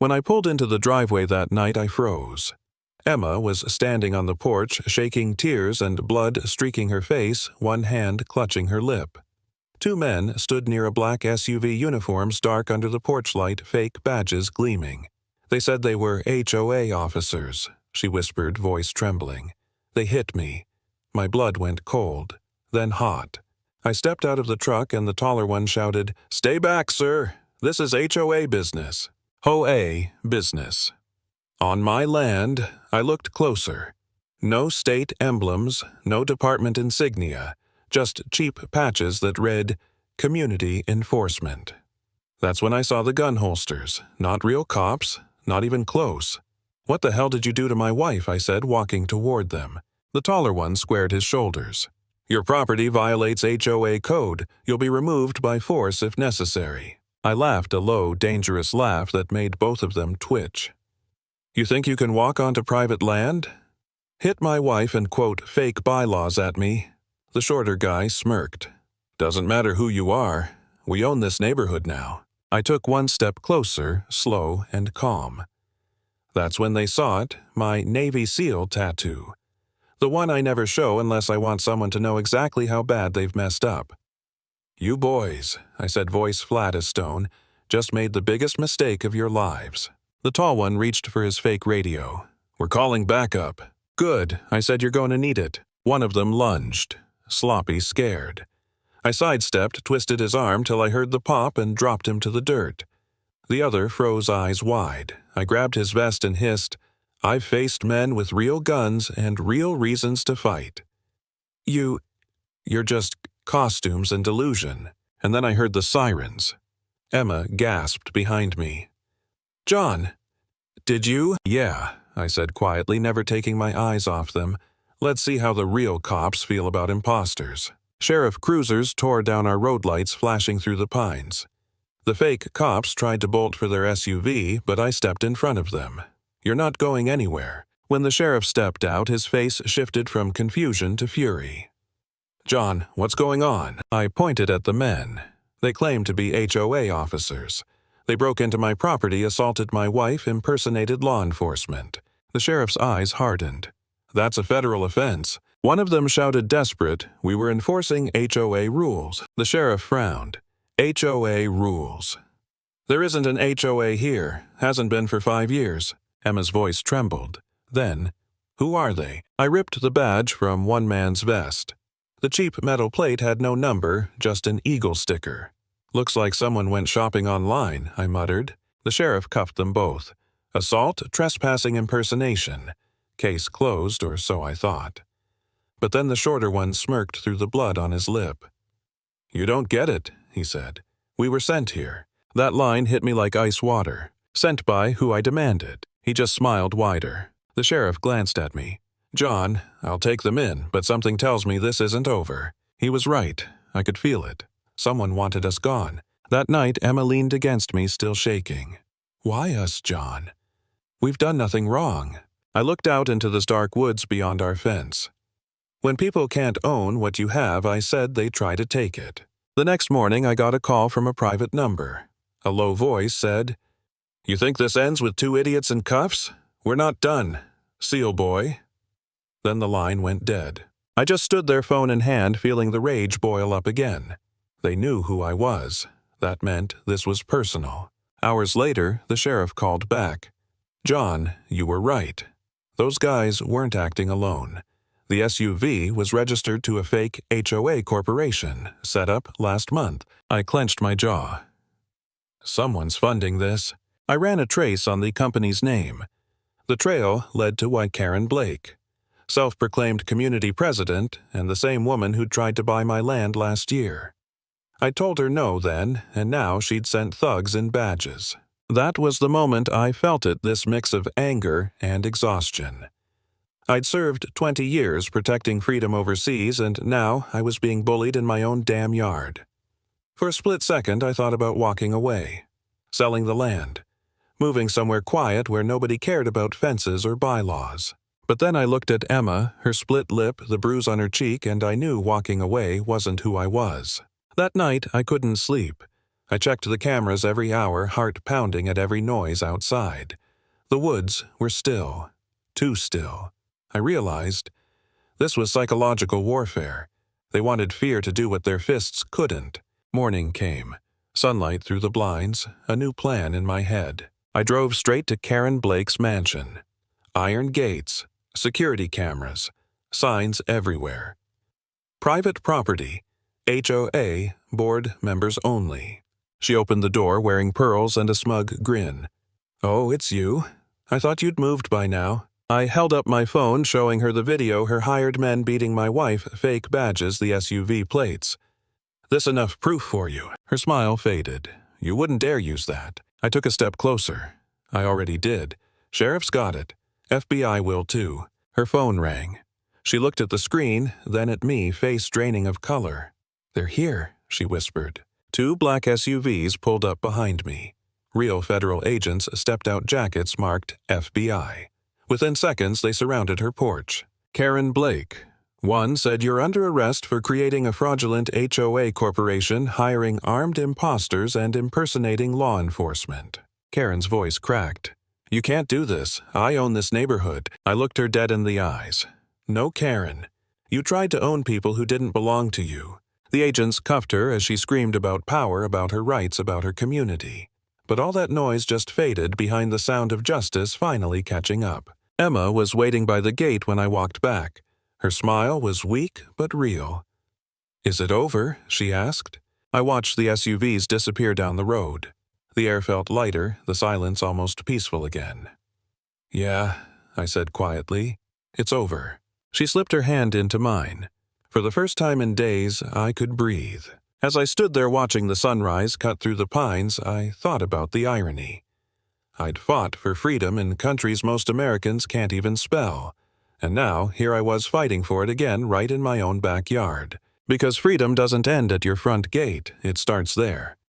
When I pulled into the driveway that night, I froze. Emma was standing on the porch, shaking, tears and blood streaking her face, one hand clutching her lip. Two men stood near a black SUV, uniforms dark under the porch light, fake badges gleaming. They said they were HOA officers, she whispered, voice trembling. They hit me. My blood went cold, then hot. I stepped out of the truck and the taller one shouted, "Stay back, sir. This is HOA business. HOA business." On my land, I looked closer. No state emblems, no department insignia, just cheap patches that read, "Community Enforcement." That's when I saw the gun holsters, not real cops, not even close. "What the hell did you do to my wife?" I said, walking toward them. The taller one squared his shoulders. "Your property violates HOA code. You'll be removed by force if necessary." I laughed a low, dangerous laugh that made both of them twitch. "You think you can walk onto private land? Hit my wife and quote fake bylaws at me?" The shorter guy smirked. "Doesn't matter who you are. We own this neighborhood now." I took one step closer, slow and calm. That's when they saw it, my Navy SEAL tattoo. The one I never show unless I want someone to know exactly how bad they've messed up. "You boys," I said, voice flat as stone, "just made the biggest mistake of your lives." The tall one reached for his fake radio. "We're calling backup." "Good," I said, "you're going to need it." One of them lunged, sloppy, scared. I sidestepped, twisted his arm till I heard the pop and dropped him to the dirt. The other froze, eyes wide. I grabbed his vest and hissed, "I've faced men with real guns and real reasons to fight. You're just costumes and delusion." And then I heard the sirens. Emma gasped behind me. "John, did you?" "Yeah," I said quietly, never taking my eyes off them. "Let's see how the real cops feel about imposters." Sheriff cruisers tore down our road lights, flashing through the pines. The fake cops tried to bolt for their SUV, but I stepped in front of them. "You're not going anywhere." When the sheriff stepped out, his face shifted from confusion to fury. "John, what's going on?" I pointed at the men. They claimed to be HOA officers. They broke into my property, assaulted my wife, impersonated law enforcement. The sheriff's eyes hardened. "That's a federal offense." One of them shouted desperate, "We were enforcing HOA rules." The sheriff frowned. "HOA rules. There isn't an HOA here. Hasn't been for 5 years. Emma's voice trembled. Then, "Who are they?" I ripped the badge from one man's vest. The cheap metal plate had no number, just an eagle sticker. "Looks like someone went shopping online," I muttered. The sheriff cuffed them both. "Assault, trespassing, impersonation. Case closed, or so I thought." But then the shorter one smirked through the blood on his lip. "You don't get it," he said. "We were sent here." That line hit me like ice water. Sent by who I demanded. He just smiled wider. The sheriff glanced at me. "John, I'll take them in, but something tells me this isn't over." He was right. I could feel it. Someone wanted us gone. That night, Emma leaned against me, still shaking. "Why us, John? We've done nothing wrong." I looked out into the dark woods beyond our fence. "When people can't own what you have," I said, "they try to take it." The next morning, I got a call from a private number. A low voice said, "You think this ends with 2 idiots in cuffs? We're not done. SEAL boy." Then the line went dead. I just stood there, phone in hand, feeling the rage boil up again. They knew who I was. That meant this was personal. Hours later, the sheriff called back. "John, you were right. Those guys weren't acting alone. The SUV was registered to a fake HOA corporation, set up last month." I clenched my jaw. Someone's funding this. I ran a trace on the company's name. The trail led to Karen Blake, self-proclaimed community president, and the same woman who'd tried to buy my land last year. I told her no then, and now she'd sent thugs in badges. That was the moment I felt it, this mix of anger and exhaustion. I'd served 20 years protecting freedom overseas, and now I was being bullied in my own damn yard. For a split second, I thought about walking away, selling the land, moving somewhere quiet where nobody cared about fences or bylaws. But then I looked at Emma, her split lip, the bruise on her cheek, and I knew walking away wasn't who I was. That night, I couldn't sleep. I checked the cameras every hour, heart pounding at every noise outside. The woods were still. Too still. I realized this was psychological warfare. They wanted fear to do what their fists couldn't. Morning came. Sunlight through the blinds, a new plan in my head. I drove straight to Karen Blake's mansion. Iron gates, security cameras, signs everywhere. Private property, HOA, board members only. She opened the door wearing pearls and a smug grin. "Oh, it's you. I thought you'd moved by now." I held up my phone showing her the video her hired men beating my wife, fake badges, the SUV plates. "This enough proof for you?" Her smile faded. "You wouldn't dare use that." I took a step closer. "I already did. Sheriff's got it. FBI will too." Her phone rang. She looked at the screen, then at me, face draining of color. "They're here," she whispered. 2 black SUVs pulled up behind me. Real federal agents stepped out, jackets marked FBI. Within seconds, they surrounded her porch. "Karen Blake. One said you're under arrest for creating a fraudulent HOA corporation, hiring armed imposters, and impersonating law enforcement." Karen's voice cracked. "You can't do this. I own this neighborhood." I looked her dead in the eyes. "No, Karen. You tried to own people who didn't belong to you." The agents cuffed her as she screamed about power, about her rights, about her community. But all that noise just faded behind the sound of justice finally catching up. Emma was waiting by the gate when I walked back. Her smile was weak but real. "Is it over?" she asked. I watched the SUVs disappear down the road. The air felt lighter, the silence almost peaceful again. "Yeah," I said quietly. "It's over." She slipped her hand into mine. For the first time in days, I could breathe. As I stood there watching the sunrise cut through the pines, I thought about the irony. I'd fought for freedom in countries most Americans can't even spell. And now, here I was fighting for it again right in my own backyard. Because freedom doesn't end at your front gate, it starts there.